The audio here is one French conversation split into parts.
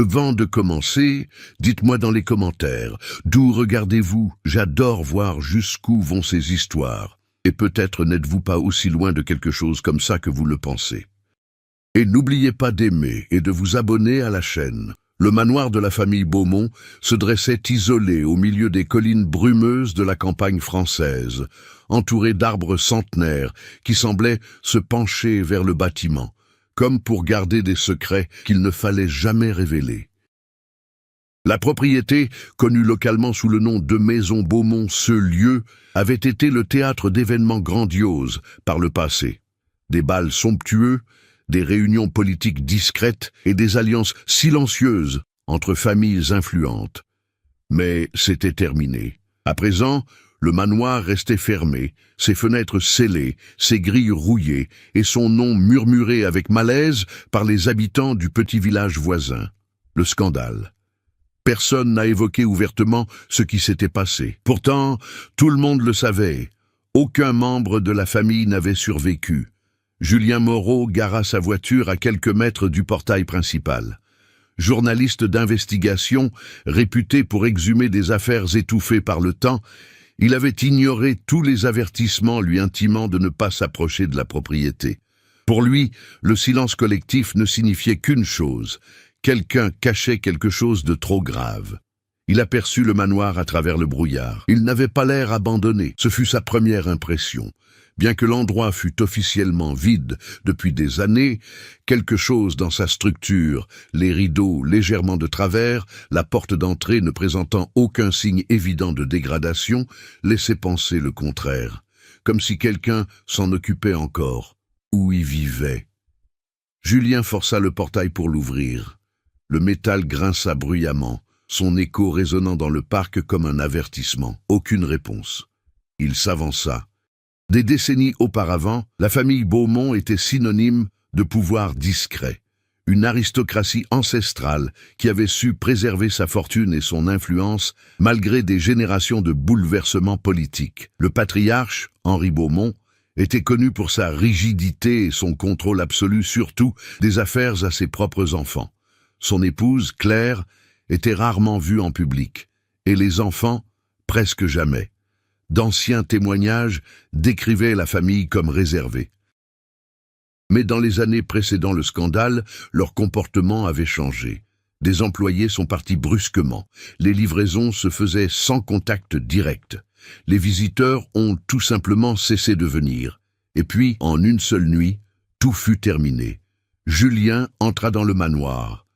Avant de commencer, dites-moi dans les commentaires, d'où regardez-vous? J'adore voir jusqu'où vont ces histoires. Et peut-être n'êtes-vous pas aussi loin de quelque chose comme ça que vous le pensez. Et n'oubliez pas d'aimer et de vous abonner à la chaîne. Le manoir de la famille Beaumont se dressait isolé au milieu des collines brumeuses de la campagne française, entouré d'arbres centenaires qui semblaient se pencher vers le bâtiment, comme pour garder des secrets qu'il ne fallait jamais révéler. La propriété, connue localement sous le nom de Maison Beaumont, ce lieu avait été le théâtre d'événements grandioses par le passé. Des bals somptueux, des réunions politiques discrètes et des alliances silencieuses entre familles influentes. Mais c'était terminé. À présent, le manoir restait fermé, ses fenêtres scellées, ses grilles rouillées et son nom murmuré avec malaise par les habitants du petit village voisin. Le scandale. Personne n'a évoqué ouvertement ce qui s'était passé. Pourtant, tout le monde le savait. Aucun membre de la famille n'avait survécu. Julien Moreau gara sa voiture à quelques mètres du portail principal. Journaliste d'investigation, réputé pour exhumer des affaires étouffées par le temps, il avait ignoré tous les avertissements lui intimant de ne pas s'approcher de la propriété. Pour lui, le silence collectif ne signifiait qu'une chose: quelqu'un cachait quelque chose de trop grave. Il aperçut le manoir à travers le brouillard. Il n'avait pas l'air abandonné. Ce fut sa première impression. Bien que l'endroit fût officiellement vide depuis des années, quelque chose dans sa structure, les rideaux légèrement de travers, la porte d'entrée ne présentant aucun signe évident de dégradation, laissait penser le contraire, comme si quelqu'un s'en occupait encore, ou y vivait. Julien força le portail pour l'ouvrir. Le métal grinça bruyamment, son écho résonnant dans le parc comme un avertissement. Aucune réponse. Il s'avança. Des décennies auparavant, la famille Beaumont était synonyme de pouvoir discret, une aristocratie ancestrale qui avait su préserver sa fortune et son influence malgré des générations de bouleversements politiques. Le patriarche, Henri Beaumont, était connu pour sa rigidité et son contrôle absolu surtout des affaires à ses propres enfants. Son épouse, Claire, était rarement vue en public, et les enfants, presque jamais. D'anciens témoignages décrivaient la famille comme réservée. Mais dans les années précédant le scandale, leur comportement avait changé. Des employés sont partis brusquement. Les livraisons se faisaient sans contact direct. Les visiteurs ont tout simplement cessé de venir. Et puis, en une seule nuit, tout fut terminé. Julien entra dans le manoir.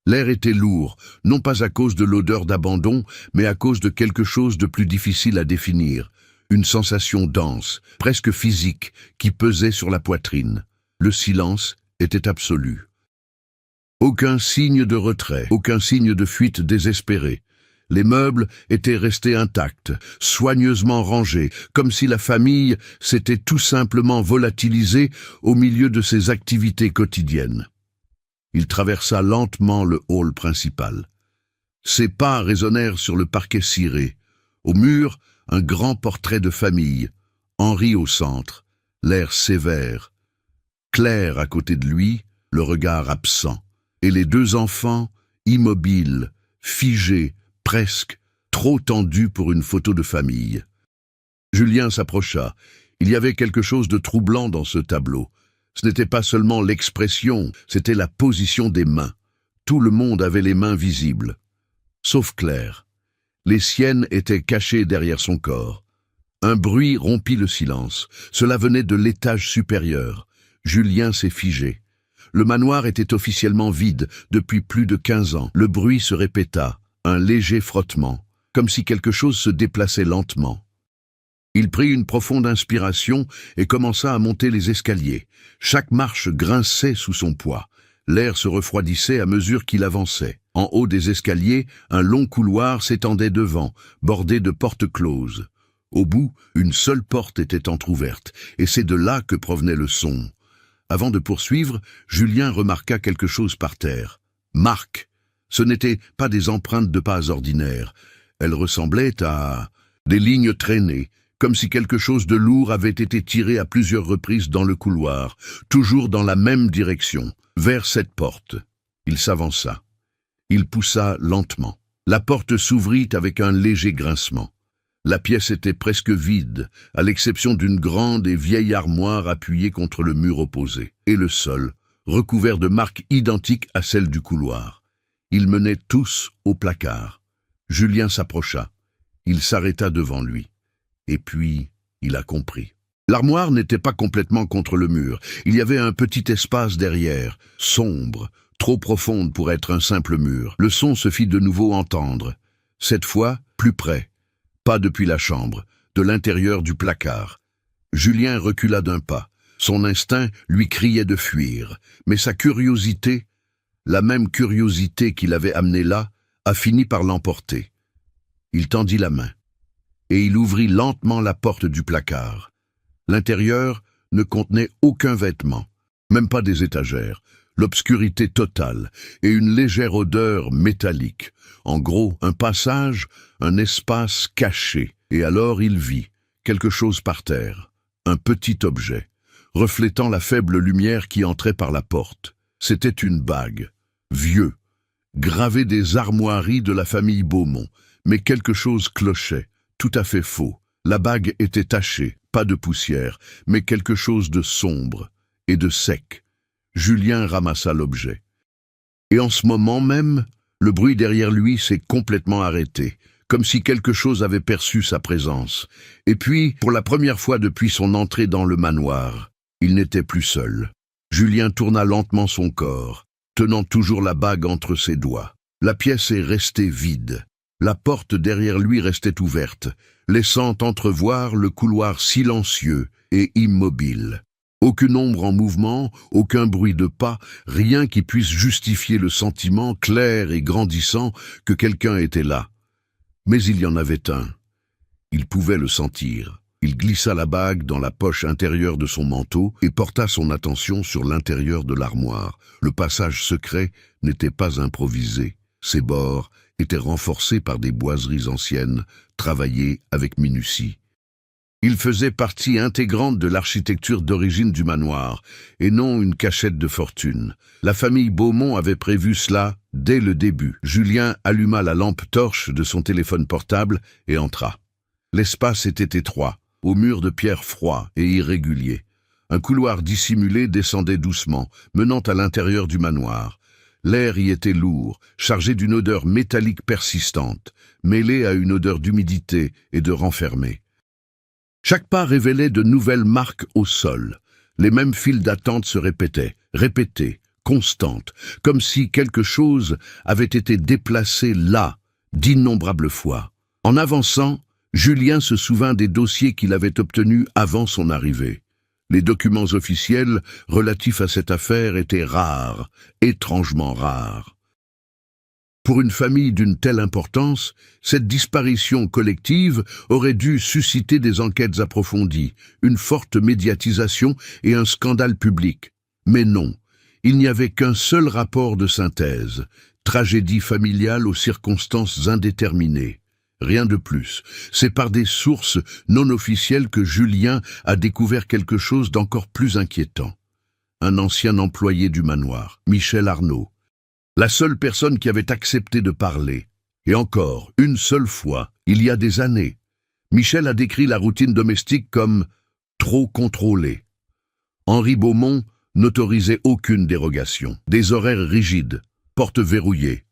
L'air était lourd, non pas à cause de l'odeur d'abandon, mais à cause de quelque chose de plus difficile à définir, une sensation dense, presque physique, qui pesait sur la poitrine. Le silence était absolu. Aucun signe de retrait, aucun signe de fuite désespérée. Les meubles étaient restés intacts, soigneusement rangés, comme si la famille s'était tout simplement volatilisée au milieu de ses activités quotidiennes. Il traversa lentement le hall principal. Ses pas résonnèrent sur le parquet ciré. Au mur, un grand portrait de famille, Henri au centre, l'air sévère. Claire à côté de lui, le regard absent. Et les deux enfants, immobiles, figés, presque, trop tendus pour une photo de famille. Julien s'approcha. Il y avait quelque chose de troublant dans ce tableau. Ce n'était pas seulement l'expression, c'était la position des mains. Tout le monde avait les mains visibles. Sauf Claire. Les siennes étaient cachées derrière son corps. Un bruit rompit le silence. Cela venait de l'étage supérieur. Julien s'est figé. Le manoir était officiellement vide depuis plus de 15 ans. Le bruit se répéta, un léger frottement, comme si quelque chose se déplaçait lentement. Il prit une profonde inspiration et commença à monter les escaliers. Chaque marche grinçait sous son poids. L'air se refroidissait à mesure qu'il avançait. En haut des escaliers, un long couloir s'étendait devant, bordé de portes closes. Au bout, une seule porte était entr'ouverte, et c'est de là que provenait le son. Avant de poursuivre, Julien remarqua quelque chose par terre. Marques. Ce n'étaient pas des empreintes de pas ordinaires. Elles ressemblaient à des lignes traînées, comme si quelque chose de lourd avait été tiré à plusieurs reprises dans le couloir, toujours dans la même direction, vers cette porte. Il s'avança. Il poussa lentement. La porte s'ouvrit avec un léger grincement. La pièce était presque vide, à l'exception d'une grande et vieille armoire appuyée contre le mur opposé, et le sol, recouvert de marques identiques à celles du couloir. Ils menaient tous au placard. Julien s'approcha. Il s'arrêta devant lui. Et puis, il a compris. L'armoire n'était pas complètement contre le mur. Il y avait un petit espace derrière, sombre, trop profonde pour être un simple mur. Le son se fit de nouveau entendre. Cette fois, plus près. Pas depuis la chambre, de l'intérieur du placard. Julien recula d'un pas. Son instinct lui criait de fuir. Mais sa curiosité, la même curiosité qui l'avait amené là, a fini par l'emporter. Il tendit la main. Et il ouvrit lentement la porte du placard. L'intérieur ne contenait aucun vêtement, même pas des étagères, l'obscurité totale et une légère odeur métallique. En gros, un passage, un espace caché. Et alors il vit quelque chose par terre, un petit objet, reflétant la faible lumière qui entrait par la porte. C'était une bague, vieux, gravée des armoiries de la famille Beaumont, mais quelque chose clochait, tout à fait faux. La bague était tachée, pas de poussière, mais quelque chose de sombre et de sec. Julien ramassa l'objet. Et en ce moment même, le bruit derrière lui s'est complètement arrêté, comme si quelque chose avait perçu sa présence. Et puis, pour la première fois depuis son entrée dans le manoir, il n'était plus seul. Julien tourna lentement son corps, tenant toujours la bague entre ses doigts. La pièce est restée vide. La porte derrière lui restait ouverte, laissant entrevoir le couloir silencieux et immobile. Aucune ombre en mouvement, aucun bruit de pas, rien qui puisse justifier le sentiment clair et grandissant que quelqu'un était là. Mais il y en avait un. Il pouvait le sentir. Il glissa la bague dans la poche intérieure de son manteau et porta son attention sur l'intérieur de l'armoire. Le passage secret n'était pas improvisé. Ses bords étaient renforcés par des boiseries anciennes, travaillées avec minutie. Il faisait partie intégrante de l'architecture d'origine du manoir, et non une cachette de fortune. La famille Beaumont avait prévu cela dès le début. Julien alluma la lampe torche de son téléphone portable et entra. L'espace était étroit, aux murs de pierre froids et irréguliers. Un couloir dissimulé descendait doucement, menant à l'intérieur du manoir. L'air y était lourd, chargé d'une odeur métallique persistante, mêlée à une odeur d'humidité et de renfermé. Chaque pas révélait de nouvelles marques au sol. Les mêmes files d'attente se répétaient, répétées, constantes, comme si quelque chose avait été déplacé là, d'innombrables fois. En avançant, Julien se souvint des dossiers qu'il avait obtenus avant son arrivée. Les documents officiels relatifs à cette affaire étaient rares, étrangement rares. Pour une famille d'une telle importance, cette disparition collective aurait dû susciter des enquêtes approfondies, une forte médiatisation et un scandale public. Mais non, il n'y avait qu'un seul rapport de synthèse, tragédie familiale aux circonstances indéterminées. Rien de plus. C'est par des sources non officielles que Julien a découvert quelque chose d'encore plus inquiétant. Un ancien employé du manoir, Michel Arnaud. La seule personne qui avait accepté de parler. Et encore, une seule fois, il y a des années. Michel a décrit la routine domestique comme « trop contrôlée ». Henri Beaumont n'autorisait aucune dérogation. Des horaires rigides, portes verrouillées.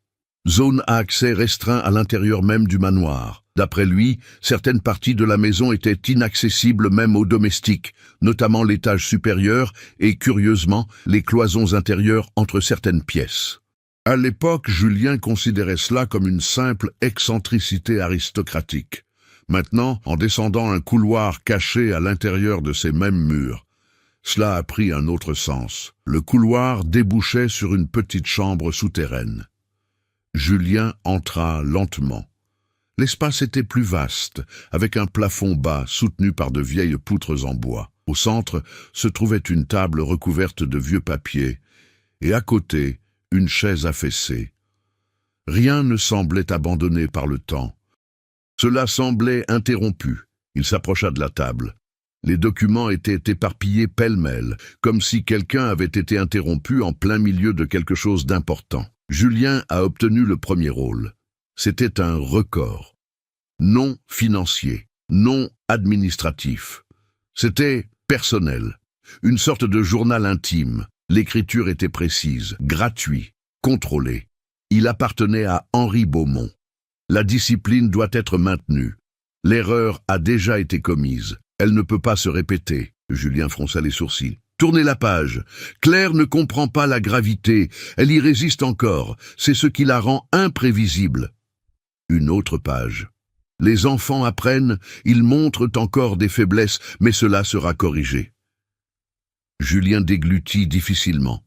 Zone à accès restreint à l'intérieur même du manoir. D'après lui, certaines parties de la maison étaient inaccessibles même aux domestiques, notamment l'étage supérieur et, curieusement, les cloisons intérieures entre certaines pièces. À l'époque, Julien considérait cela comme une simple excentricité aristocratique. Maintenant, en descendant un couloir caché à l'intérieur de ces mêmes murs, cela a pris un autre sens. Le couloir débouchait sur une petite chambre souterraine. Julien entra lentement. L'espace était plus vaste, avec un plafond bas soutenu par de vieilles poutres en bois. Au centre se trouvait une table recouverte de vieux papiers, et à côté, une chaise affaissée. Rien ne semblait abandonné par le temps. Cela semblait interrompu. Il s'approcha de la table. Les documents étaient éparpillés pêle-mêle, comme si quelqu'un avait été interrompu en plein milieu de quelque chose d'important. Julien a obtenu le premier rôle. C'était un record. Non financier, non administratif. C'était personnel. Une sorte de journal intime. L'écriture était précise, gratuite, contrôlée. Il appartenait à Henri Beaumont. La discipline doit être maintenue. L'erreur a déjà été commise. Elle ne peut pas se répéter. Julien fronça les sourcils. Tournez la page. Claire ne comprend pas la gravité. Elle y résiste encore. C'est ce qui la rend imprévisible. Une autre page. Les enfants apprennent, ils montrent encore des faiblesses, mais cela sera corrigé. Julien déglutit difficilement.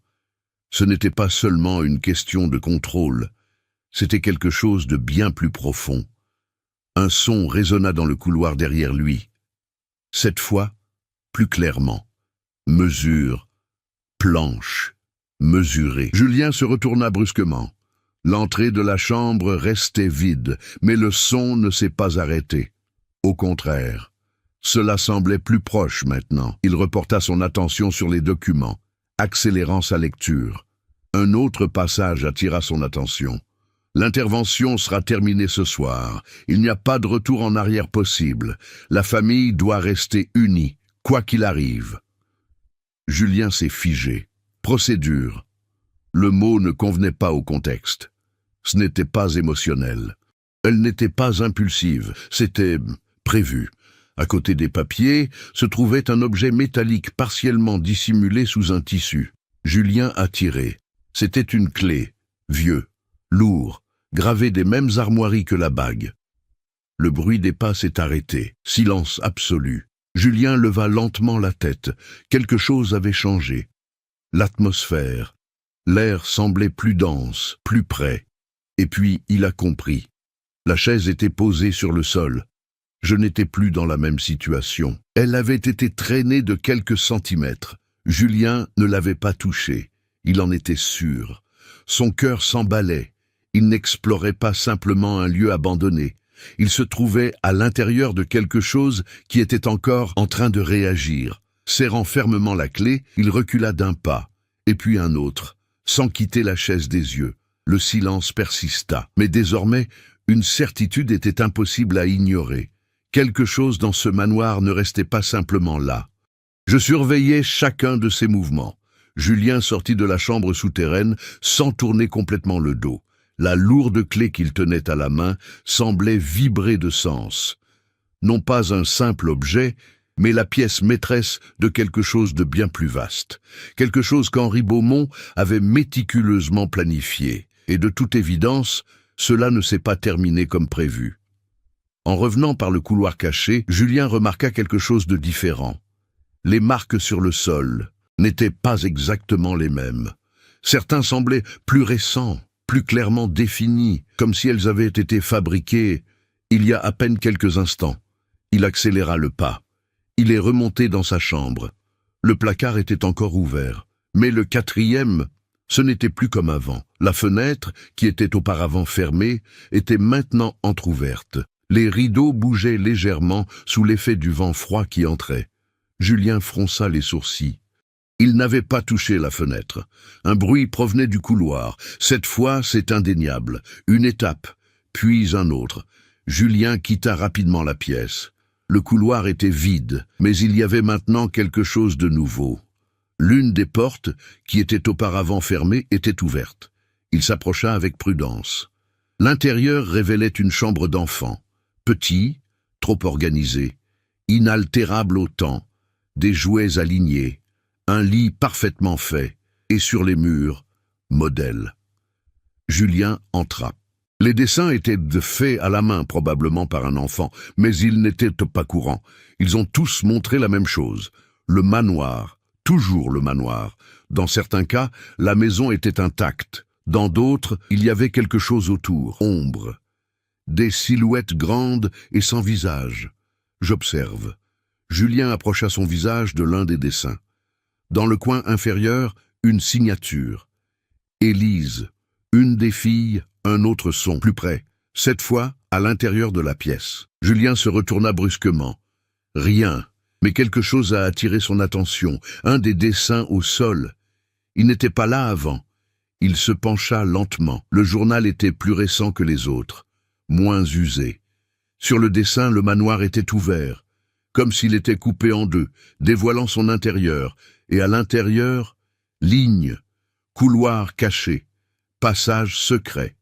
Ce n'était pas seulement une question de contrôle, c'était quelque chose de bien plus profond. Un son résonna dans le couloir derrière lui. Cette fois, plus clairement. Mesure, planche, mesurer. Julien se retourna brusquement. L'entrée de la chambre restait vide, mais le son ne s'est pas arrêté. Au contraire, cela semblait plus proche maintenant. Il reporta son attention sur les documents, accélérant sa lecture. Un autre passage attira son attention. L'intervention sera terminée ce soir. Il n'y a pas de retour en arrière possible. La famille doit rester unie, quoi qu'il arrive. Julien s'est figé. Procédure. Le mot ne convenait pas au contexte. Ce n'était pas émotionnel. Elle n'était pas impulsive. C'était prévu. À côté des papiers se trouvait un objet métallique partiellement dissimulé sous un tissu. Julien a tiré. C'était une clé, vieux, lourd, gravé des mêmes armoiries que la bague. Le bruit des pas s'est arrêté. Silence absolu. Julien leva lentement la tête. Quelque chose avait changé. L'atmosphère. L'air semblait plus dense, plus près. Et puis il a compris. La chaise était posée sur le sol. Je n'étais plus dans la même situation. Elle avait été traînée de quelques centimètres. Julien ne l'avait pas touchée. Il en était sûr. Son cœur s'emballait. Il n'explorait pas simplement un lieu abandonné. Il se trouvait à l'intérieur de quelque chose qui était encore en train de réagir. Serrant fermement la clé, il recula d'un pas, et puis un autre, sans quitter la chaise des yeux. Le silence persista. Mais désormais, une certitude était impossible à ignorer. Quelque chose dans ce manoir ne restait pas simplement là. Je surveillais chacun de ses mouvements. Julien sortit de la chambre souterraine sans tourner complètement le dos. La lourde clé qu'il tenait à la main semblait vibrer de sens. Non pas un simple objet, mais la pièce maîtresse de quelque chose de bien plus vaste. Quelque chose qu'Henri Beaumont avait méticuleusement planifié. Et de toute évidence, cela ne s'est pas terminé comme prévu. En revenant par le couloir caché, Julien remarqua quelque chose de différent. Les marques sur le sol n'étaient pas exactement les mêmes. Certains semblaient plus récents, plus clairement définis, comme si elles avaient été fabriquées il y a à peine quelques instants. Il accéléra le pas. Il est remonté dans sa chambre. Le placard était encore ouvert, mais le quatrième, ce n'était plus comme avant. La fenêtre, qui était auparavant fermée, était maintenant entr'ouverte. Les rideaux bougeaient légèrement sous l'effet du vent froid qui entrait. Julien fronça les sourcils. Il n'avait pas touché la fenêtre. Un bruit provenait du couloir. Cette fois, c'est indéniable. Une étape, puis un autre. Julien quitta rapidement la pièce. Le couloir était vide, mais il y avait maintenant quelque chose de nouveau. L'une des portes, qui était auparavant fermée, était ouverte. Il s'approcha avec prudence. L'intérieur révélait une chambre d'enfant. Petit, trop organisé, inaltérable au temps, des jouets alignés, un lit parfaitement fait, et sur les murs, modèle. Julien entra. Les dessins étaient faits à la main, probablement par un enfant, mais ils n'étaient pas courants. Ils ont tous montré la même chose. Le manoir, toujours le manoir. Dans certains cas, la maison était intacte. Dans d'autres, il y avait quelque chose autour, ombre. Des silhouettes grandes et sans visage. J'observe. Julien approcha son visage de l'un des dessins. Dans le coin inférieur, une signature. Élise, une des filles, un autre son, plus près. Cette fois, à l'intérieur de la pièce. Julien se retourna brusquement. Rien, mais quelque chose a attiré son attention. Un des dessins au sol. Il n'était pas là avant. Il se pencha lentement. Le journal était plus récent que les autres, moins usé. Sur le dessin, le manoir était ouvert, comme s'il était coupé en deux, dévoilant son intérieur, et à l'intérieur, lignes, couloirs cachés, passages secrets.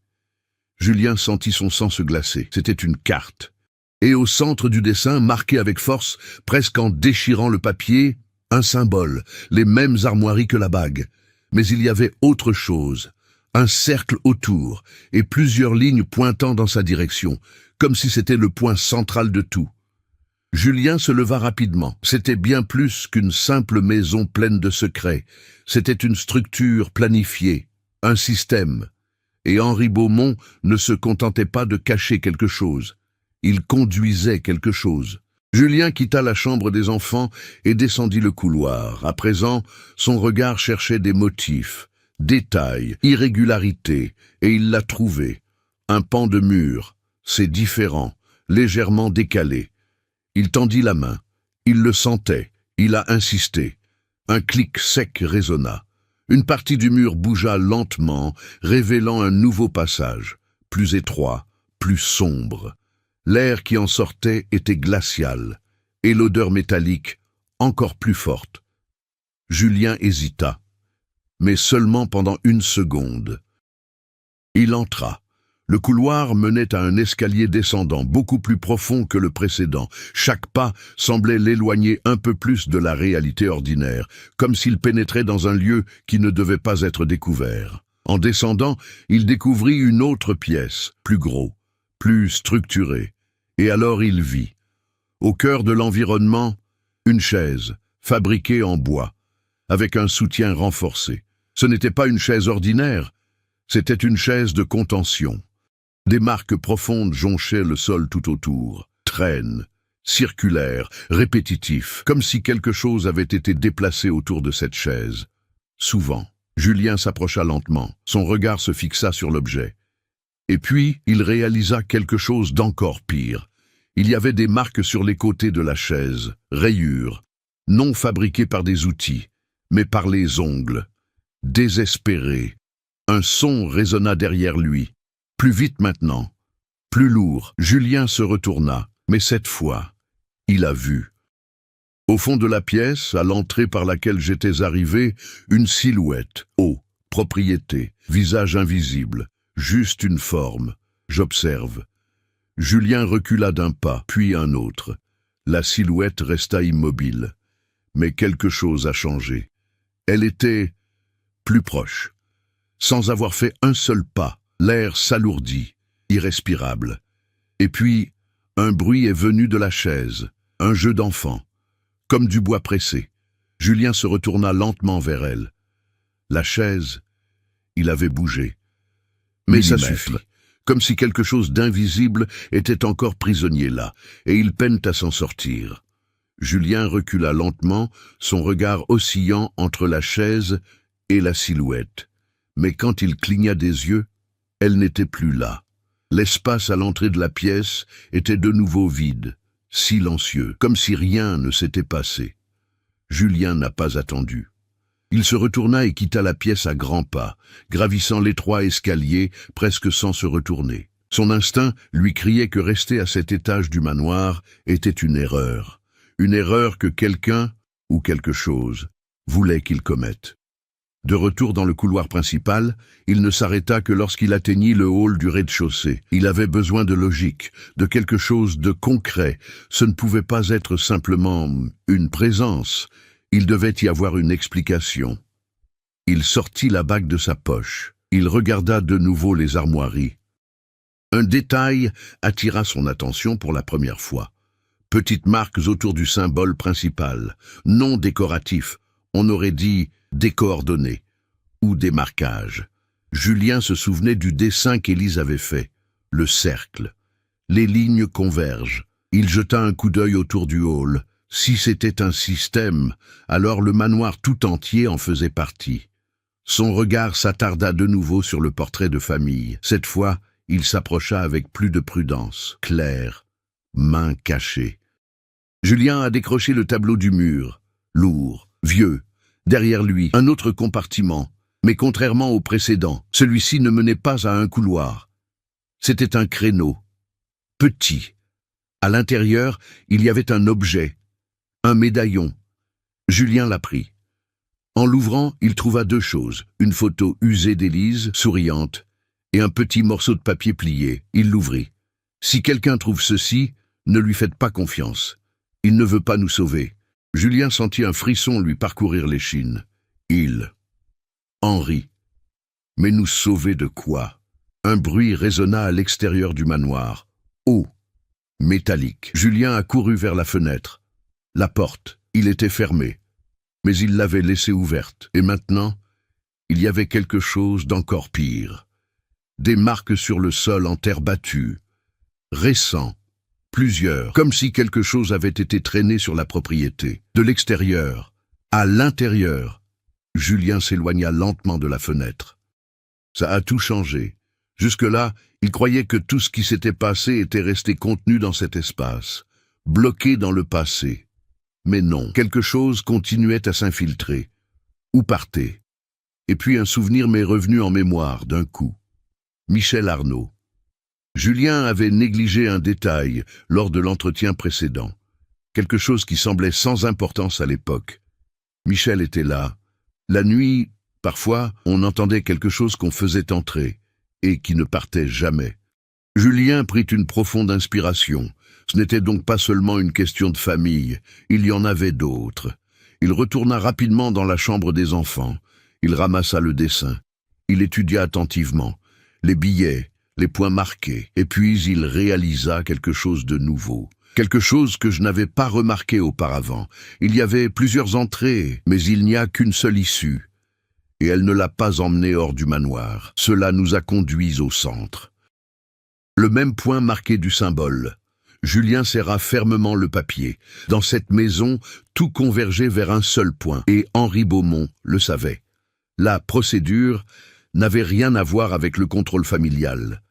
Julien sentit son sang se glacer. C'était une carte. Et au centre du dessin, marqué avec force, presque en déchirant le papier, un symbole, les mêmes armoiries que la bague. Mais il y avait autre chose, un cercle autour, et plusieurs lignes pointant dans sa direction, comme si c'était le point central de tout. Julien se leva rapidement. C'était bien plus qu'une simple maison pleine de secrets. C'était une structure planifiée, un système. Et Henri Beaumont ne se contentait pas de cacher quelque chose. Il conduisait quelque chose. Julien quitta la chambre des enfants et descendit le couloir. À présent, son regard cherchait des motifs, détails, irrégularités, et il l'a trouvé. Un pan de mur, c'est différent, légèrement décalé. Il tendit la main. Il le sentait. Il a insisté. Un clic sec résonna. Une partie du mur bougea lentement, révélant un nouveau passage, plus étroit, plus sombre. L'air qui en sortait était glacial, et l'odeur métallique encore plus forte. Julien hésita, mais seulement pendant une seconde. Il entra. Le couloir menait à un escalier descendant, beaucoup plus profond que le précédent. Chaque pas semblait l'éloigner un peu plus de la réalité ordinaire, comme s'il pénétrait dans un lieu qui ne devait pas être découvert. En descendant, il découvrit une autre pièce, plus gros, plus structurée. Et alors il vit, au cœur de l'environnement, une chaise, fabriquée en bois, avec un soutien renforcé. Ce n'était pas une chaise ordinaire, c'était une chaise de contention. Des marques profondes jonchaient le sol tout autour, traînes, circulaires, répétitifs, comme si quelque chose avait été déplacé autour de cette chaise. Souvent, Julien s'approcha lentement, son regard se fixa sur l'objet. Et puis, il réalisa quelque chose d'encore pire. Il y avait des marques sur les côtés de la chaise, rayures, non fabriquées par des outils, mais par les ongles. Désespéré, un son résonna derrière lui. Plus vite maintenant, plus lourd. Julien se retourna, mais cette fois, il a vu. Au fond de la pièce, à l'entrée par laquelle j'étais arrivé, une silhouette, propriété, visage invisible, juste une forme. J'observe. Julien recula d'un pas, puis un autre. La silhouette resta immobile. Mais quelque chose a changé. Elle était plus proche. Sans avoir fait un seul pas, l'air s'alourdit, irrespirable. Et puis, un bruit est venu de la chaise, un jeu d'enfant, comme du bois pressé. Julien se retourna lentement vers elle. La chaise, il avait bougé. Mais ça suffit, comme si quelque chose d'invisible était encore prisonnier là, et il peinait à s'en sortir. Julien recula lentement, son regard oscillant entre la chaise et la silhouette. Mais quand il cligna des yeux, elle n'était plus là. L'espace à l'entrée de la pièce était de nouveau vide, silencieux, comme si rien ne s'était passé. Julien n'a pas attendu. Il se retourna et quitta la pièce à grands pas, gravissant l'étroit escalier, presque sans se retourner. Son instinct lui criait que rester à cet étage du manoir était une erreur que quelqu'un, ou quelque chose, voulait qu'il commette. De retour dans le couloir principal, il ne s'arrêta que lorsqu'il atteignit le hall du rez-de-chaussée. Il avait besoin de logique, de quelque chose de concret. Ce ne pouvait pas être simplement une présence. Il devait y avoir une explication. Il sortit la bague de sa poche. Il regarda de nouveau les armoiries. Un détail attira son attention pour la première fois. Petites marques autour du symbole principal, non décoratifs, on aurait dit des coordonnées ou des marquages. Julien se souvenait du dessin qu'Élise avait fait, le cercle. Les lignes convergent. Il jeta un coup d'œil autour du hall. Si c'était un système, alors le manoir tout entier en faisait partie. Son regard s'attarda de nouveau sur le portrait de famille. Cette fois, il s'approcha avec plus de prudence, clair, main cachée. Julien a décroché le tableau du mur, lourd, vieux. Derrière lui, un autre compartiment, Mais contrairement au précédent, celui-ci ne menait pas à un couloir. C'était un créneau, petit. À l'intérieur, il y avait un objet, un médaillon. Julien l'a pris. En l'ouvrant, il trouva deux choses, une photo usée d'Élise, souriante, et un petit morceau de papier plié. Il l'ouvrit. Si quelqu'un trouve ceci, ne lui faites pas confiance. Il ne veut pas nous sauver. Julien sentit un frisson lui parcourir l'échine. Henri. Mais nous sauver de quoi? Un bruit résonna à l'extérieur du manoir. Haut, métallique. Julien accourut vers la fenêtre. La porte, il était fermé. Mais il l'avait laissée ouverte. Et maintenant, il y avait quelque chose d'encore pire. Des marques sur le sol en terre battue. Récents. Plusieurs. Comme si quelque chose avait été traîné sur la propriété. De l'extérieur. À l'intérieur. Julien s'éloigna lentement de la fenêtre. Ça a tout changé. Jusque-là, il croyait que tout ce qui s'était passé était resté contenu dans cet espace, bloqué dans le passé. Mais non, quelque chose continuait à s'infiltrer. Où partait? Et puis un souvenir m'est revenu en mémoire d'un coup. Michel Arnaud. Julien avait négligé un détail lors de l'entretien précédent. Quelque chose qui semblait sans importance à l'époque. Michel était là. La nuit, parfois, on entendait quelque chose qu'on faisait entrer, et qui ne partait jamais. Julien prit une profonde inspiration. Ce n'était donc pas seulement une question de famille, il y en avait d'autres. Il retourna rapidement dans la chambre des enfants. Il ramassa le dessin. Il étudia attentivement. Les billets, les points marqués, et puis il réalisa quelque chose de nouveau. Quelque chose que je n'avais pas remarqué auparavant. Il y avait plusieurs entrées, mais il n'y a qu'une seule issue. Et elle ne l'a pas emmené hors du manoir. Cela nous a conduits au centre. Le même point marqué du symbole. Julien serra fermement le papier. Dans cette maison, tout convergeait vers un seul point, et Henri Beaumont le savait. La procédure n'avait rien à voir avec le contrôle familial.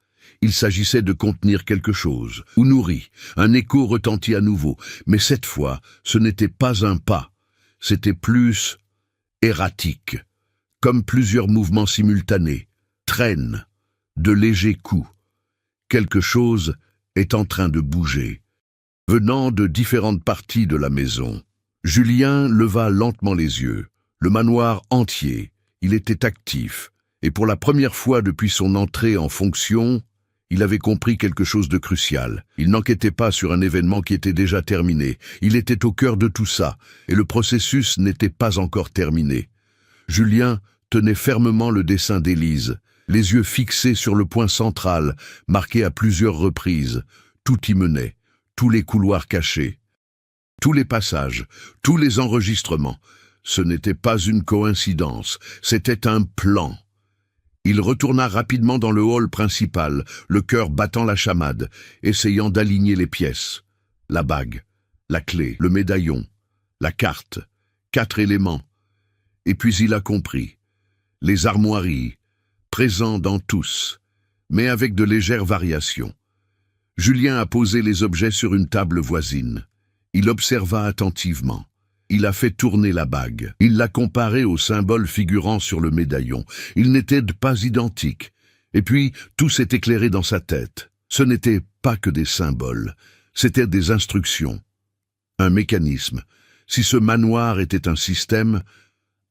Il s'agissait de contenir quelque chose, ou nourri. Un écho retentit à nouveau, mais cette fois, ce n'était pas un pas. C'était plus erratique, comme plusieurs mouvements simultanés, traînes, de légers coups. Quelque chose est en train de bouger, venant de différentes parties de la maison. Julien leva lentement les yeux. Le manoir entier, il était actif, et pour la première fois depuis son entrée en fonction, il avait compris quelque chose de crucial. Il n'enquêtait pas sur un événement qui était déjà terminé. Il était au cœur de tout ça, et le processus n'était pas encore terminé. Julien tenait fermement le dessin d'Élise, les yeux fixés sur le point central, marqué à plusieurs reprises. Tout y menait, tous les couloirs cachés, tous les passages, tous les enregistrements. Ce n'était pas une coïncidence, c'était un plan. Il retourna rapidement dans le hall principal, le cœur battant la chamade, essayant d'aligner les pièces. La bague, la clé, le médaillon, la carte, 4 éléments. Et puis il a compris. Les armoiries, présents dans tous, mais avec de légères variations. Julien a posé les objets sur une table voisine. Il observa attentivement. Il a fait tourner la bague. Il l'a comparée au symbole figurant sur le médaillon. Ils n'étaient pas identiques. Et puis, tout s'est éclairé dans sa tête. Ce n'étaient pas que des symboles. C'étaient des instructions. Un mécanisme. Si ce manoir était un système,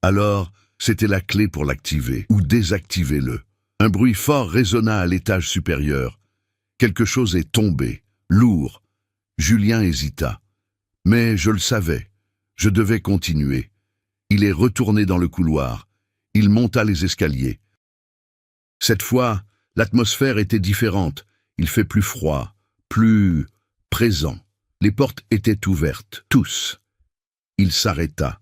alors c'était la clé pour l'activer ou désactiver-le. Un bruit fort résonna à l'étage supérieur. Quelque chose est tombé, lourd. Julien hésita. Mais je le savais. Je devais continuer. Il est retourné dans le couloir. Il monta les escaliers. Cette fois, l'atmosphère était différente. Il fait plus froid, plus présent. Les portes étaient ouvertes, tous. Il s'arrêta.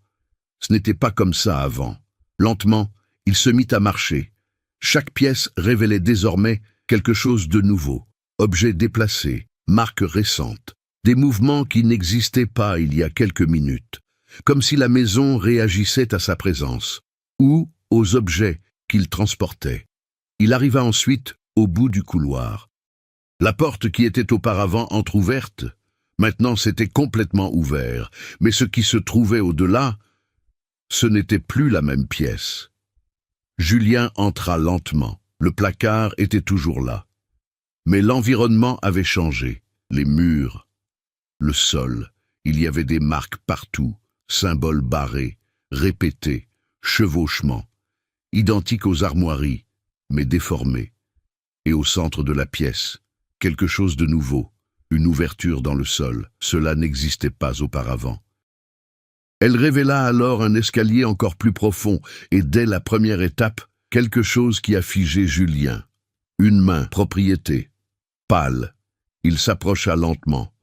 Ce n'était pas comme ça avant. Lentement, il se mit à marcher. Chaque pièce révélait désormais quelque chose de nouveau. Objets déplacés, marques récentes, des mouvements qui n'existaient pas il y a quelques minutes. Comme si la maison réagissait à sa présence, ou aux objets qu'il transportait. Il arriva ensuite au bout du couloir. La porte qui était auparavant entr'ouverte, maintenant s'était complètement ouverte, mais ce qui se trouvait au-delà, ce n'était plus la même pièce. Julien entra lentement. Le placard était toujours là. Mais l'environnement avait changé. Les murs, le sol, il y avait des marques partout, symboles barrés, répétés, chevauchements, identiques aux armoiries, mais déformés. Et au centre de la pièce, quelque chose de nouveau, une ouverture dans le sol. Cela n'existait pas auparavant. Elle révéla alors un escalier encore plus profond, et dès la première étape, quelque chose qui a figé Julien. Une main, propriété, pâle. Il s'approcha lentement.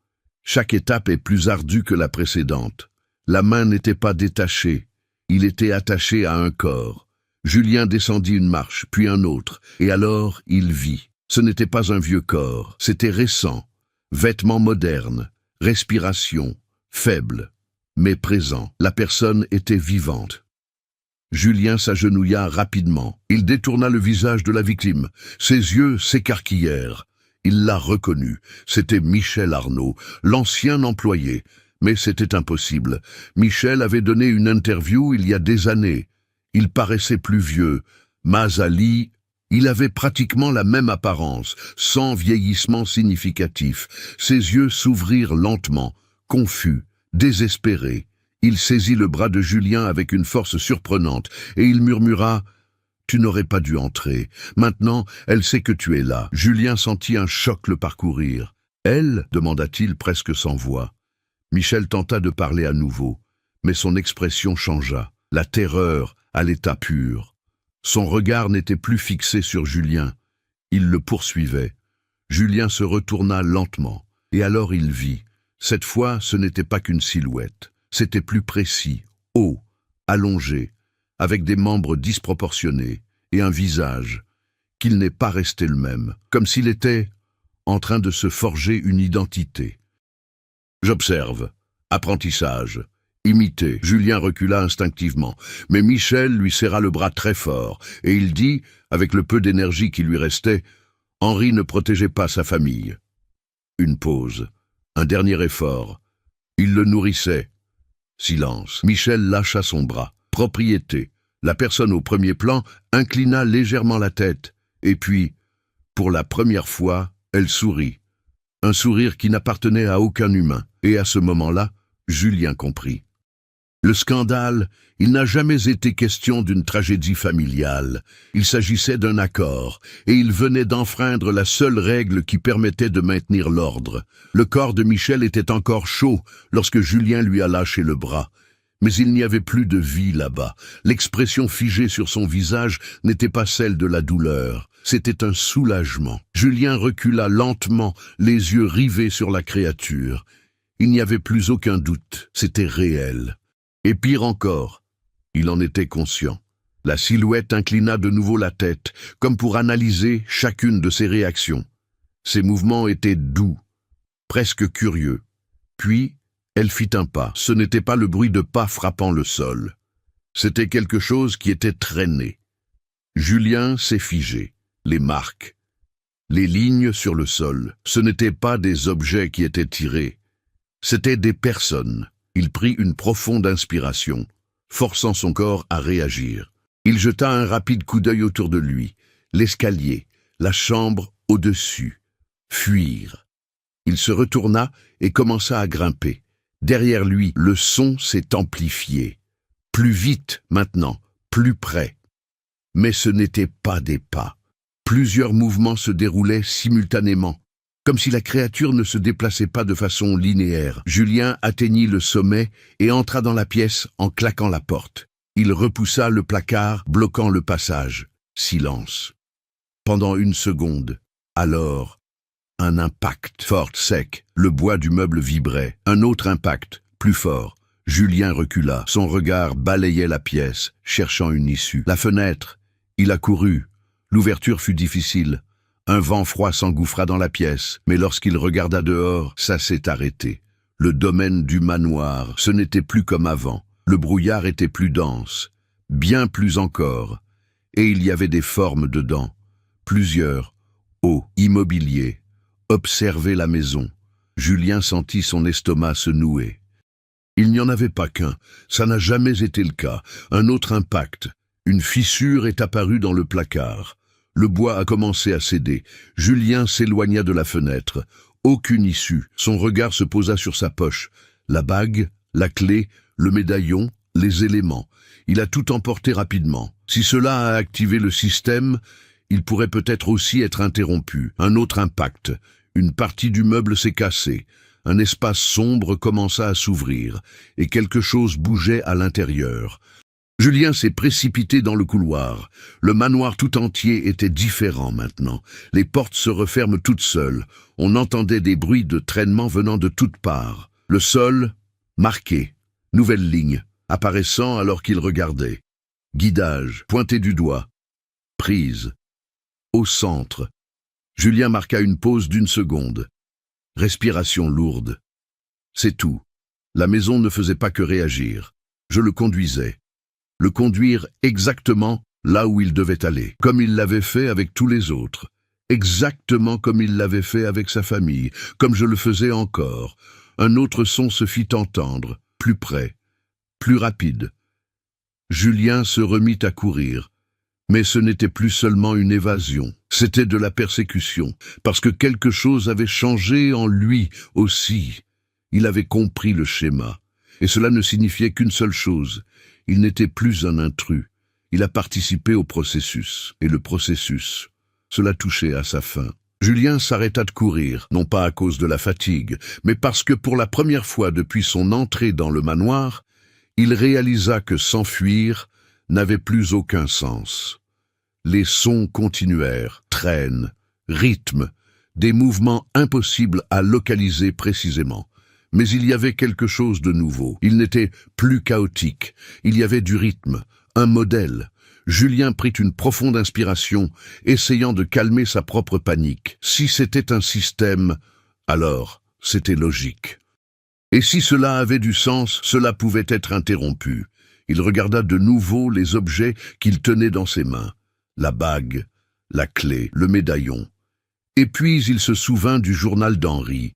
Chaque étape est plus ardue que la précédente. La main n'était pas détachée, il était attaché à un corps. Julien descendit une marche, puis un autre, et alors il vit. Ce n'était pas un vieux corps, c'était récent. Vêtements modernes, respiration, faible, mais présent. La personne était vivante. Julien s'agenouilla rapidement. Il détourna le visage de la victime. Ses yeux s'écarquillèrent. Il l'a reconnu. C'était Michel Arnaud, l'ancien employé. Mais c'était impossible. Michel avait donné une interview il y a des années. Il paraissait plus vieux. Mais Ali, il avait pratiquement la même apparence, sans vieillissement significatif. Ses yeux s'ouvrirent lentement, confus, désespérés. Il saisit le bras de Julien avec une force surprenante, et il murmura « Tu n'aurais pas dû entrer. Maintenant, elle sait que tu es là. » Julien sentit un choc le parcourir. « Elle » demanda-t-il presque sans voix. Michel tenta de parler à nouveau, mais son expression changea. La terreur à l'état pur. Son regard n'était plus fixé sur Julien. Il le poursuivait. Julien se retourna lentement, et alors il vit. Cette fois, ce n'était pas qu'une silhouette. C'était plus précis, haut, allongé, avec des membres disproportionnés et un visage, qu'il n'est pas resté le même, comme s'il était en train de se forger une identité. J'observe. Apprentissage. Imiter. Julien recula instinctivement, mais Michel lui serra le bras très fort, et il dit, avec le peu d'énergie qui lui restait, « Henri ne protégeait pas sa famille. » Une pause. Un dernier effort. Il le nourrissait. Silence. Michel lâcha son bras. Propriété. La personne au premier plan inclina légèrement la tête. Et puis, pour la première fois, elle sourit. Un sourire qui n'appartenait à aucun humain. Et à ce moment-là, Julien comprit. Le scandale, il n'a jamais été question d'une tragédie familiale. Il s'agissait d'un accord, et il venait d'enfreindre la seule règle qui permettait de maintenir l'ordre. Le corps de Michel était encore chaud lorsque Julien lui a lâché le bras. Mais il n'y avait plus de vie là-bas. L'expression figée sur son visage n'était pas celle de la douleur. C'était un soulagement. Julien recula lentement, les yeux rivés sur la créature. Il n'y avait plus aucun doute, c'était réel. Et pire encore, il en était conscient. La silhouette inclina de nouveau la tête, comme pour analyser chacune de ses réactions. Ses mouvements étaient doux, presque curieux. Puis, elle fit un pas. Ce n'était pas le bruit de pas frappant le sol. C'était quelque chose qui était traîné. Julien s'est figé. Les marques, les lignes sur le sol, ce n'étaient pas des objets qui étaient tirés. C'étaient des personnes. Il prit une profonde inspiration, forçant son corps à réagir. Il jeta un rapide coup d'œil autour de lui. L'escalier, la chambre au-dessus. Fuir. Il se retourna et commença à grimper. Derrière lui, le son s'est amplifié. Plus vite maintenant, plus près. Mais ce n'étaient pas des pas. Plusieurs mouvements se déroulaient simultanément. Comme si la créature ne se déplaçait pas de façon linéaire. Julien atteignit le sommet et entra dans la pièce en claquant la porte. Il repoussa le placard, bloquant le passage. Silence. Pendant une seconde. Alors, un impact fort, sec. Le bois du meuble vibrait. Un autre impact, plus fort. Julien recula. Son regard balayait la pièce, cherchant une issue. La fenêtre. Il accourut. L'ouverture fut difficile. Un vent froid s'engouffra dans la pièce, mais lorsqu'il regarda dehors, ça s'est arrêté. Le domaine du manoir, ce n'était plus comme avant. Le brouillard était plus dense, bien plus encore, et il y avait des formes dedans. Plusieurs, hauts, immobiliers, observaient la maison. Julien sentit son estomac se nouer. Il n'y en avait pas qu'un, ça n'a jamais été le cas. Un autre impact, Une fissure est apparue dans le placard. Le bois a commencé à céder. Julien s'éloigna de la fenêtre. Aucune issue. Son regard se posa sur sa poche. La bague, la clé, le médaillon, les éléments. Il a tout emporté rapidement. Si cela a activé le système, il pourrait peut-être aussi être interrompu. Un autre impact. Une partie du meuble s'est cassée. Un espace sombre commença à s'ouvrir, et quelque chose bougeait à l'intérieur. Julien s'est précipité dans le couloir. Le manoir tout entier était différent maintenant. Les portes se referment toutes seules. On entendait des bruits de traînement venant de toutes parts. Le sol, marqué. Nouvelle ligne, apparaissant alors qu'il regardait. Guidage, pointé du doigt. Prise. Au centre. Julien marqua une pause d'1 seconde. Respiration lourde. C'est tout. La maison ne faisait pas que réagir. Je le conduisais. Le conduire exactement là où il devait aller, comme il l'avait fait avec tous les autres, exactement comme il l'avait fait avec sa famille, comme je le faisais encore. Un autre son se fit entendre, plus près, plus rapide. Julien se remit à courir, mais ce n'était plus seulement une évasion, c'était de la persécution, parce que quelque chose avait changé en lui aussi. Il avait compris le schéma, et cela ne signifiait qu'une seule chose. Il n'était plus un intrus. Il a participé au processus. Et le processus, cela touchait à sa fin. Julien s'arrêta de courir, non pas à cause de la fatigue, mais parce que pour la première fois depuis son entrée dans le manoir, il réalisa que s'enfuir n'avait plus aucun sens. Les sons continuèrent, traînes, rythmes, des mouvements impossibles à localiser précisément. Mais il y avait quelque chose de nouveau. Il n'était plus chaotique. Il y avait du rythme, un modèle. Julien prit une profonde inspiration, essayant de calmer sa propre panique. Si c'était un système, alors c'était logique. Et si cela avait du sens, cela pouvait être interrompu. Il regarda de nouveau les objets qu'il tenait dans ses mains. La bague, la clé, le médaillon. Et puis il se souvint du journal d'Henri.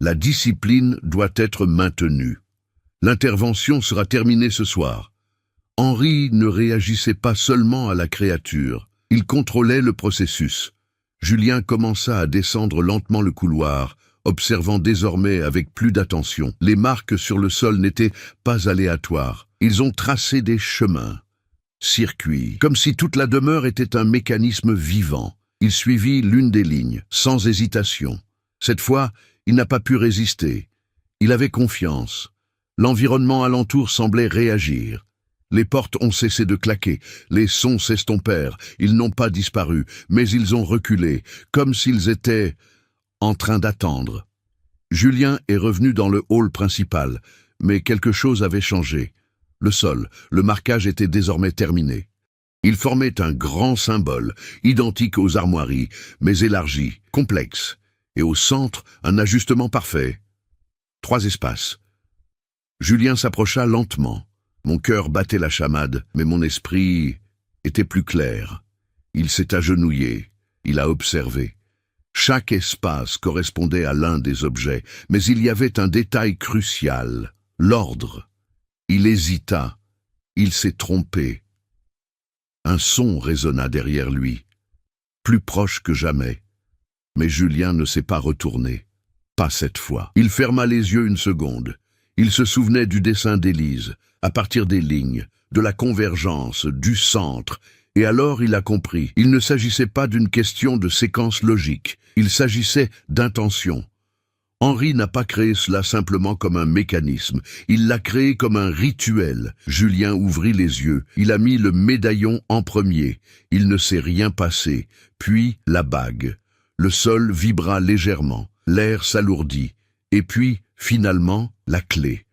La discipline doit être maintenue. L'intervention sera terminée ce soir. Henri ne réagissait pas seulement à la créature, il contrôlait le processus. Julien commença à descendre lentement le couloir, observant désormais avec plus d'attention. Les marques sur le sol n'étaient pas aléatoires. Ils ont tracé des chemins, circuits, comme si toute la demeure était un mécanisme vivant. Il suivit l'une des lignes, sans hésitation. Cette fois, il n'a pas pu résister. Il avait confiance. L'environnement alentour semblait réagir. Les portes ont cessé de claquer, les sons s'estompèrent, ils n'ont pas disparu, mais ils ont reculé, comme s'ils étaient en train d'attendre. Julien est revenu dans le hall principal, mais quelque chose avait changé. Le sol, le marquage était désormais terminé. Il formait un grand symbole, identique aux armoiries, mais élargi, complexe. Et au centre, un ajustement parfait. 3 espaces. Julien s'approcha lentement. Mon cœur battait la chamade, mais mon esprit était plus clair. Il s'est agenouillé, il a observé. Chaque espace correspondait à l'un des objets, mais il y avait un détail crucial, l'ordre. Il hésita, il s'est trompé. Un son résonna derrière lui, plus proche que jamais. Mais Julien ne s'est pas retourné. Pas cette fois. Il ferma les yeux 1 seconde. Il se souvenait du dessin d'Élise, à partir des lignes, de la convergence, du centre. Et alors il a compris. Il ne s'agissait pas d'une question de séquence logique. Il s'agissait d'intention. Henri n'a pas créé cela simplement comme un mécanisme. Il l'a créé comme un rituel. Julien ouvrit les yeux. Il a mis le médaillon en premier. Il ne s'est rien passé. Puis la bague. Le sol vibra légèrement, l'air s'alourdit, et puis, finalement, la clé.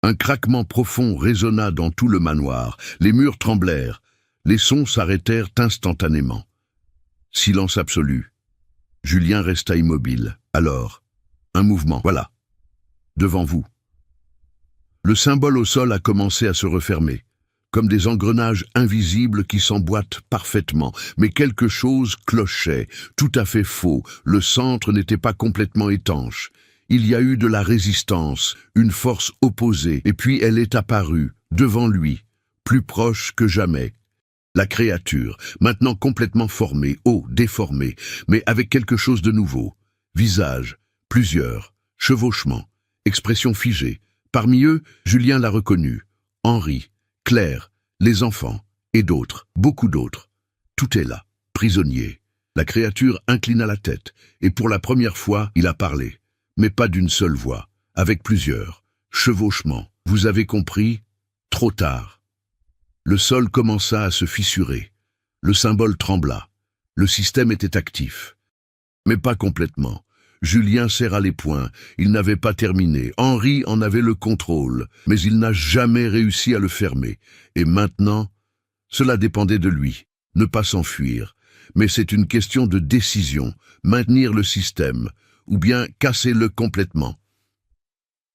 Un craquement profond résonna dans tout le manoir, les murs tremblèrent, les sons s'arrêtèrent instantanément. Silence absolu. Julien resta immobile. Alors, un mouvement, voilà, devant vous. Le symbole au sol a commencé à se refermer, comme des engrenages invisibles qui s'emboîtent parfaitement. Mais quelque chose clochait, tout à fait faux. Le centre n'était pas complètement étanche. Il y a eu de la résistance, une force opposée, et puis elle est apparue, devant lui, plus proche que jamais. La créature, maintenant complètement formée, déformée, mais avec quelque chose de nouveau. Visage, plusieurs, chevauchements, expression figée. Parmi eux, Julien l'a reconnu. Henri, Claire, les enfants, et d'autres, beaucoup d'autres. Tout est là, prisonnier. La créature inclina la tête, et pour la première fois, il a parlé. Mais pas d'une seule voix, avec plusieurs. Chevauchements. Vous avez compris? Trop tard. Le sol commença à se fissurer. Le symbole trembla. Le système était actif. Mais pas complètement. Julien serra les poings. Il n'avait pas terminé. Henri en avait le contrôle, mais il n'a jamais réussi à le fermer. Et maintenant, cela dépendait de lui. Ne pas s'enfuir. Mais c'est une question de décision. Maintenir le système, ou bien casser-le complètement.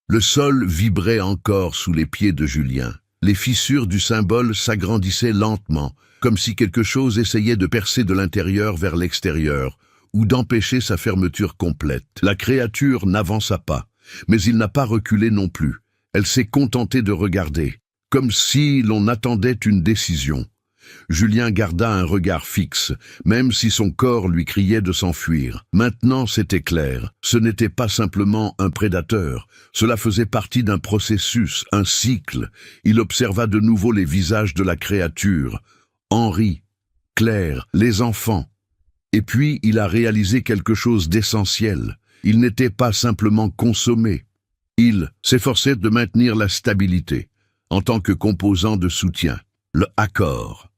Le sol vibrait encore sous les pieds de Julien. Les fissures du symbole s'agrandissaient lentement, comme si quelque chose essayait de percer de l'intérieur vers l'extérieur, ou d'empêcher sa fermeture complète. La créature n'avança pas, mais il n'a pas reculé non plus. Elle s'est contentée de regarder, comme si l'on attendait une décision. Julien garda un regard fixe, même si son corps lui criait de s'enfuir. Maintenant c'était clair, ce n'était pas simplement un prédateur, cela faisait partie d'un processus, un cycle. Il observa de nouveau les visages de la créature, Henri, Claire, les enfants. Et puis il a réalisé quelque chose d'essentiel. Il n'était pas simplement consommé. Il s'efforçait de maintenir la stabilité, en tant que composant de soutien, le accord.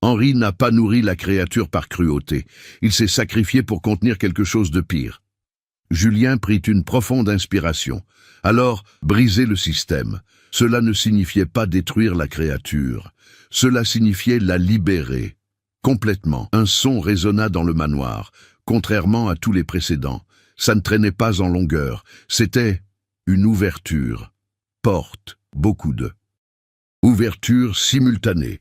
Henri n'a pas nourri la créature par cruauté. Il s'est sacrifié pour contenir quelque chose de pire. Julien prit une profonde inspiration. Alors, briser le système. Cela ne signifiait pas détruire la créature. Cela signifiait la libérer. Complètement. Un son résonna dans le manoir. Contrairement à tous les précédents, ça ne traînait pas en longueur. C'était une ouverture. Porte. Beaucoup de. Ouverture simultanée.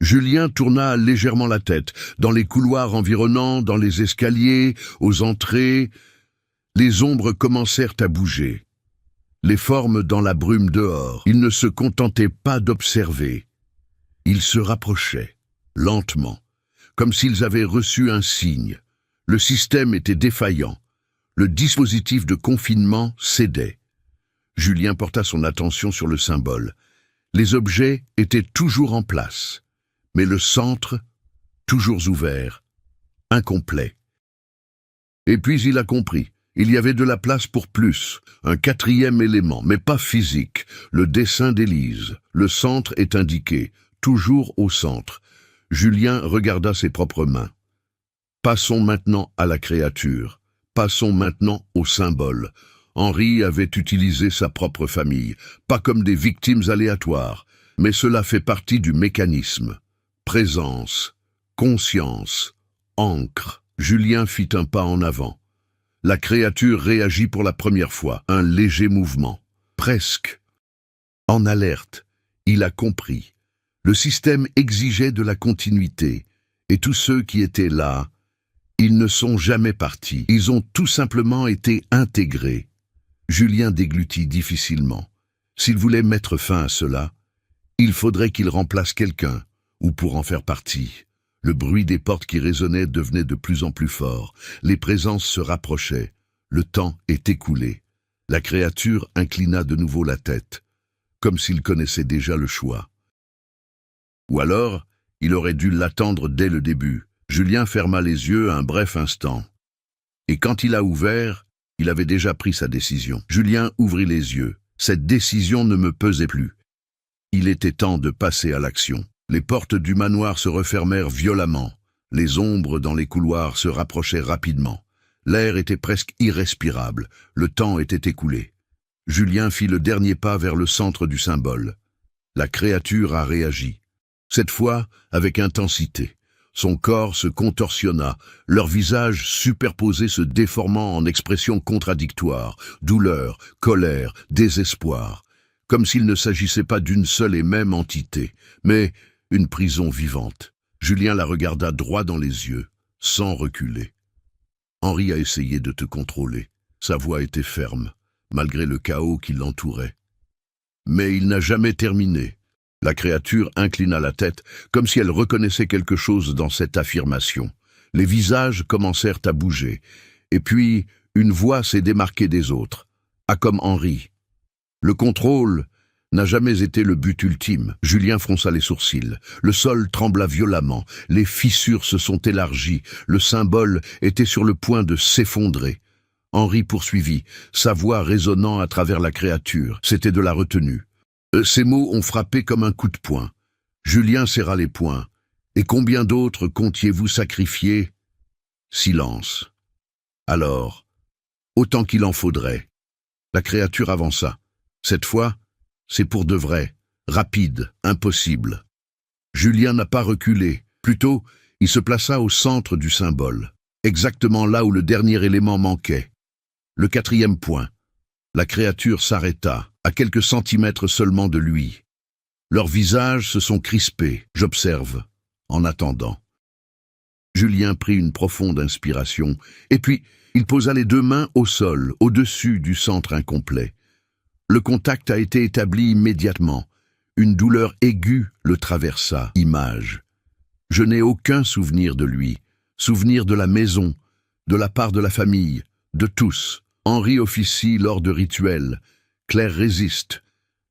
Julien tourna légèrement la tête, dans les couloirs environnants, dans les escaliers, aux entrées. Les ombres commencèrent à bouger. Les formes dans la brume dehors. Il ne se contentait pas d'observer. Ils se rapprochaient, lentement, comme s'ils avaient reçu un signe. Le système était défaillant. Le dispositif de confinement cédait. Julien porta son attention sur le symbole. Les objets étaient toujours en place. Mais le centre, toujours ouvert, incomplet. Et puis il a compris, il y avait de la place pour plus, un quatrième élément, mais pas physique, le dessin d'Élise. Le centre est indiqué, toujours au centre. Julien regarda ses propres mains. Passons maintenant à la créature, passons maintenant au symbole. Henri avait utilisé sa propre famille, pas comme des victimes aléatoires, mais cela fait partie du mécanisme. Présence, conscience, encre. Julien fit un pas en avant. La créature réagit pour la première fois, un léger mouvement. Presque. En alerte, il a compris. Le système exigeait de la continuité, et tous ceux qui étaient là, ils ne sont jamais partis. Ils ont tout simplement été intégrés. Julien déglutit difficilement. S'il voulait mettre fin à cela, il faudrait qu'il remplace quelqu'un, ou pour en faire partie. Le bruit des portes qui résonnaient devenait de plus en plus fort. Les présences se rapprochaient. Le temps est écoulé. La créature inclina de nouveau la tête, comme s'il connaissait déjà le choix. Ou alors, il aurait dû l'attendre dès le début. Julien ferma les yeux un bref instant. Et quand il a ouvert, il avait déjà pris sa décision. Julien ouvrit les yeux. Cette décision ne me pesait plus. Il était temps de passer à l'action. Les portes du manoir se refermèrent violemment. Les ombres dans les couloirs se rapprochaient rapidement. L'air était presque irrespirable. Le temps était écoulé. Julien fit le dernier pas vers le centre du symbole. La créature a réagi. Cette fois, avec intensité. Son corps se contorsionna, leurs visages superposés se déformant en expressions contradictoires, douleur, colère, désespoir, comme s'il ne s'agissait pas d'une seule et même entité, mais une prison vivante. Julien la regarda droit dans les yeux, sans reculer. Henri a essayé de te contrôler. Sa voix était ferme, malgré le chaos qui l'entourait. Mais il n'a jamais terminé. La créature inclina la tête, comme si elle reconnaissait quelque chose dans cette affirmation. Les visages commencèrent à bouger, et puis une voix s'est démarquée des autres, à comme Henri. Le contrôle n'a jamais été le but ultime. Julien fronça les sourcils. Le sol trembla violemment, les fissures se sont élargies, le symbole était sur le point de s'effondrer. Henri poursuivit, sa voix résonnant à travers la créature. C'était de la retenue. Ces mots ont frappé comme un coup de poing. Julien serra les poings. Et combien d'autres comptiez-vous sacrifier? Silence. Alors, autant qu'il en faudrait. La créature avança. Cette fois, c'est pour de vrai, rapide, impossible. Julien n'a pas reculé. Plutôt, il se plaça au centre du symbole, exactement là où le dernier élément manquait. Le 4e point. La créature s'arrêta, à quelques centimètres seulement de lui. Leurs visages se sont crispés, j'observe, en attendant. Julien prit une profonde inspiration, et puis il posa les 2 mains au sol, au-dessus du centre incomplet. Le contact a été établi immédiatement. Une douleur aiguë le traversa. Image. Je n'ai aucun souvenir de lui, souvenir de la maison, de la part de la famille, de tous. Henri officie lors de rituels. Claire résiste.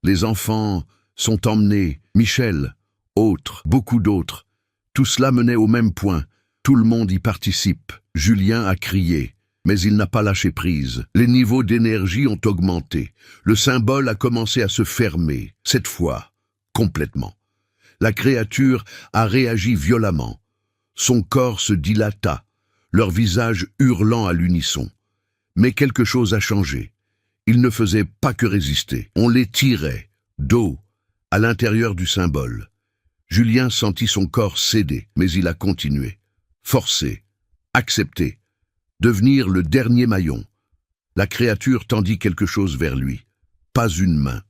Les enfants sont emmenés. Michel, autres, beaucoup d'autres. Tout cela menait au même point. Tout le monde y participe. Julien a crié. Mais il n'a pas lâché prise. Les niveaux d'énergie ont augmenté. Le symbole a commencé à se fermer. Cette fois, complètement. La créature a réagi violemment. Son corps se dilata, leur visage hurlant à l'unisson. Mais quelque chose a changé. Ils ne faisaient pas que résister. On les tirait, dos, à l'intérieur du symbole. Julien sentit son corps céder, mais il a continué. Forcer, accepter, devenir le dernier maillon. La créature tendit quelque chose vers lui. Pas une main.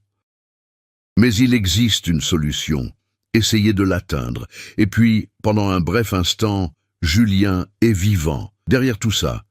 Mais il existe une solution. Essayez de l'atteindre. Et puis, pendant un bref instant, Julien est vivant. Derrière tout ça,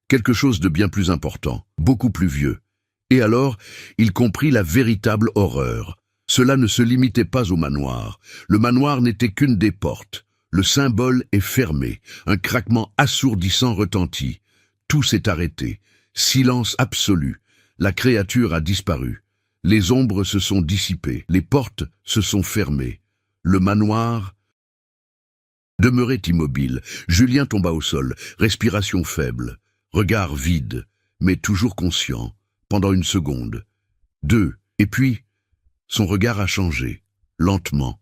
quelque chose de bien plus important, beaucoup plus vieux. Et alors, il comprit la véritable horreur. Cela ne se limitait pas au manoir. Le manoir n'était qu'une des portes. Le symbole est fermé. Un craquement assourdissant retentit. Tout s'est arrêté. Silence absolu. La créature a disparu. Les ombres se sont dissipées. Les portes se sont fermées. Le manoir demeurait immobile. Julien tomba au sol, respiration faible, regard vide, mais toujours conscient, pendant une seconde, 2, et puis, son regard a changé, lentement.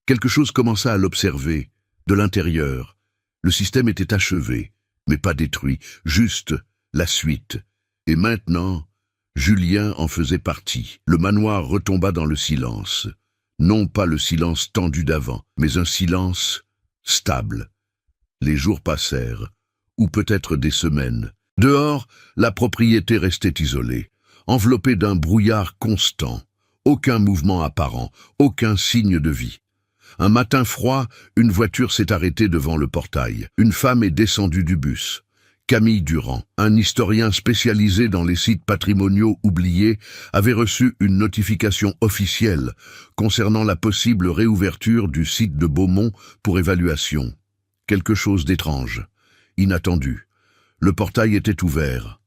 Quelque chose commença à l'observer, de l'intérieur. Le système était achevé, mais pas détruit, juste la suite. Et maintenant, Julien en faisait partie. Le manoir retomba dans le silence. Non pas le silence tendu d'avant, mais un silence stable. Les jours passèrent, ou peut-être des semaines. Dehors, la propriété restait isolée, enveloppée d'un brouillard constant. Aucun mouvement apparent, aucun signe de vie. Un matin froid, une voiture s'est arrêtée devant le portail. Une femme est descendue du bus. Camille Durand, un historien spécialisé dans les sites patrimoniaux oubliés, avait reçu une notification officielle concernant la possible réouverture du site de Beaumont pour évaluation. Quelque chose d'étrange, inattendu. Le portail était ouvert.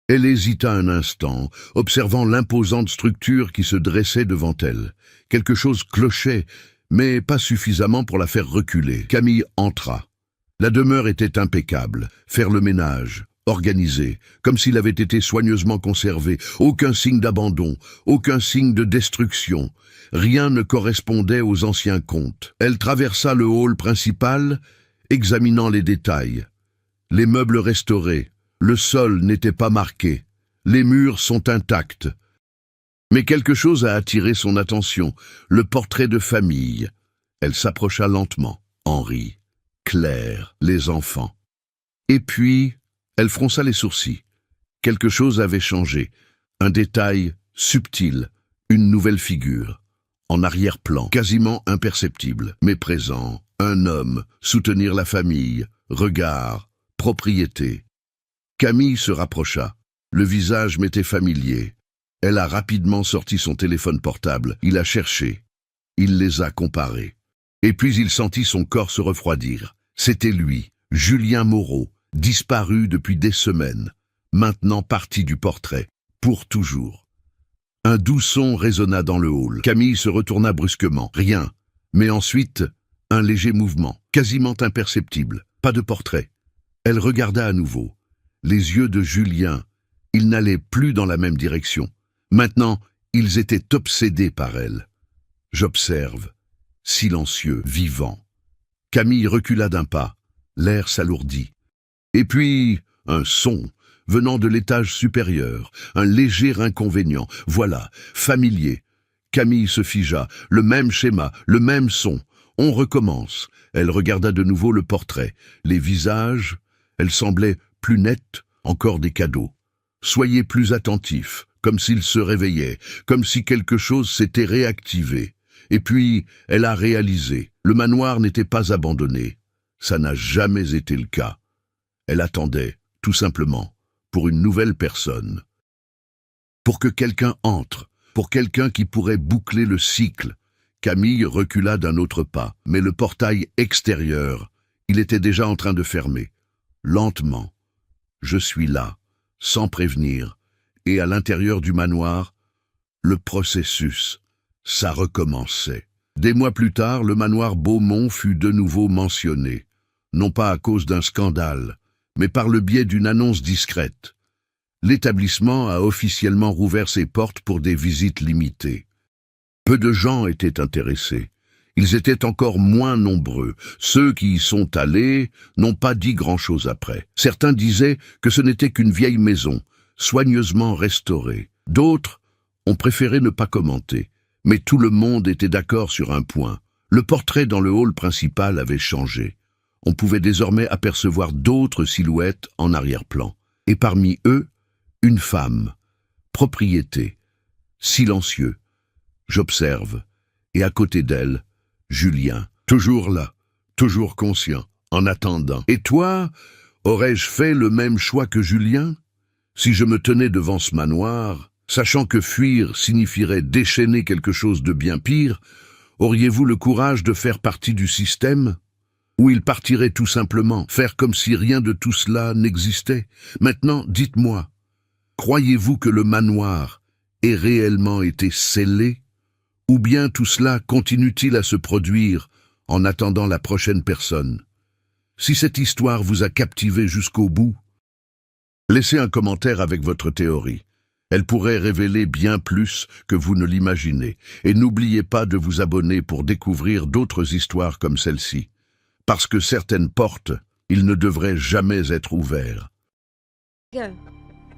Elle hésita un instant, observant l'imposante structure qui se dressait devant elle. Quelque chose clochait, mais pas suffisamment pour la faire reculer. Camille entra. La demeure était impeccable, faire le ménage, organisé, comme s'il avait été soigneusement conservé, aucun signe d'abandon, aucun signe de destruction, rien ne correspondait aux anciens comptes. Elle traversa le hall principal, examinant les détails. Les meubles restaurés, le sol n'était pas marqué, les murs sont intacts. Mais quelque chose a attiré son attention, le portrait de famille. Elle s'approcha lentement, Henri. Claire, les enfants. Et puis, elle fronça les sourcils. Quelque chose avait changé. Un détail subtil, une nouvelle figure. En arrière-plan, quasiment imperceptible, mais présent. Un homme, soutenir la famille, regard, propriété. Camille se rapprocha. Le visage m'était familier. Elle a rapidement sorti son téléphone portable. Il a cherché. Il les a comparés. Et puis il sentit son corps se refroidir. C'était lui, Julien Moreau, disparu depuis des semaines, maintenant parti du portrait, pour toujours. Un doux son résonna dans le hall. Camille se retourna brusquement. Rien. Mais ensuite, un léger mouvement, quasiment imperceptible. Pas de portrait. Elle regarda à nouveau. Les yeux de Julien, ils n'allaient plus dans la même direction. Maintenant, ils étaient obsédés par elle. J'observe. Silencieux, vivant. Camille recula d'un pas. L'air s'alourdit. Et puis, un son, venant de l'étage supérieur, un léger inconvénient, voilà, familier. Camille se figea, le même schéma, le même son. On recommence. Elle regarda de nouveau le portrait. Les visages, elle semblait plus nette, encore des cadeaux. Soyez plus attentifs, comme s'ils se réveillaient, comme si quelque chose s'était réactivé. Et puis, elle a réalisé, le manoir n'était pas abandonné. Ça n'a jamais été le cas. Elle attendait, tout simplement, pour une nouvelle personne. Pour que quelqu'un entre, pour quelqu'un qui pourrait boucler le cycle. Camille recula d'un autre pas, mais le portail extérieur, il était déjà en train de fermer. Lentement. Je suis là, sans prévenir, et à l'intérieur du manoir, le processus, ça recommençait. Des mois plus tard, le manoir Beaumont fut de nouveau mentionné, non pas à cause d'un scandale, mais par le biais d'une annonce discrète. L'établissement a officiellement rouvert ses portes pour des visites limitées. Peu de gens étaient intéressés. Ils étaient encore moins nombreux. Ceux qui y sont allés n'ont pas dit grand-chose après. Certains disaient que ce n'était qu'une vieille maison, soigneusement restaurée. D'autres ont préféré ne pas commenter. Mais tout le monde était d'accord sur un point. Le portrait dans le hall principal avait changé. On pouvait désormais apercevoir d'autres silhouettes en arrière-plan. Et parmi eux, une femme, propriété, silencieux. J'observe, et à côté d'elle, Julien, toujours là, toujours conscient, en attendant. Et toi, aurais-je fait le même choix que Julien? Si je me tenais devant ce manoir, sachant que fuir signifierait déchaîner quelque chose de bien pire, auriez-vous le courage de faire partie du système? Ou il partirait tout simplement, faire comme si rien de tout cela n'existait? Maintenant, dites-moi, croyez-vous que le manoir ait réellement été scellé? Ou bien tout cela continue-t-il à se produire en attendant la prochaine personne? Si cette histoire vous a captivé jusqu'au bout, laissez un commentaire avec votre théorie. Elle pourrait révéler bien plus que vous ne l'imaginez. Et n'oubliez pas de vous abonner pour découvrir d'autres histoires comme celle-ci. Parce que certaines portes, il ne devrait jamais être ouvertes. Go.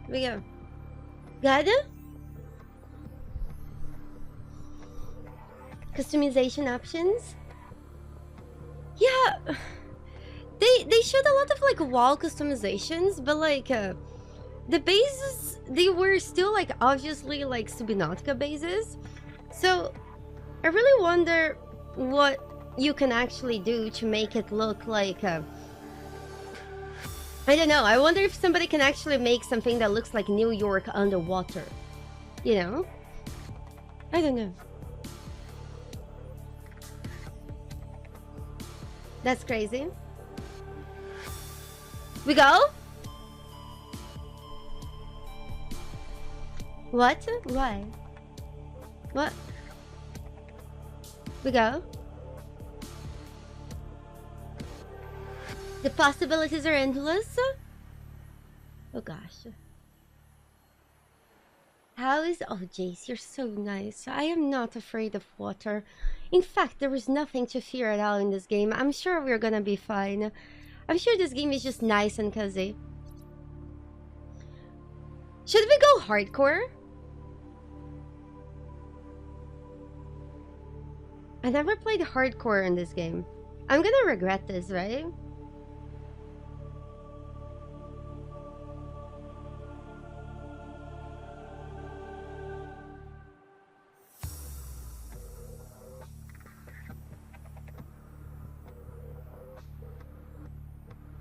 We go. Good? Customization options? Yeah. They showed a lot of like wall customizations, but like the bases, they were still like obviously like Subnautica bases. So I really wonder what you can actually do to make it look like I don't know. I wonder if somebody can actually make something that looks like New York underwater. You know? I don't know. That's crazy. We go? What? Why? What? We go? The possibilities are endless? Oh gosh. How is... Oh Jace, you're so nice. I am not afraid of water. In fact, there is nothing to fear at all in this game. I'm sure we're gonna be fine. I'm sure this game is just nice and cozy. Should we go hardcore? I never played hardcore in this game. I'm gonna regret this, right?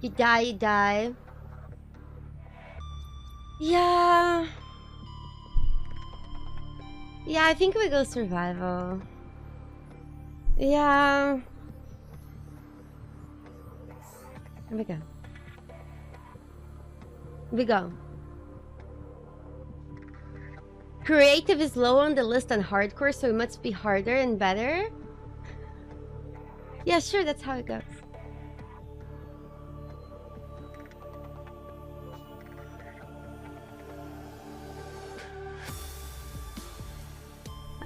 You die, you die. Yeah. Yeah, I think we go survival. Yeah. Here we go. Here we go. Creative is low on the list on hardcore, so it must be harder and better. Yeah, sure, that's how it goes.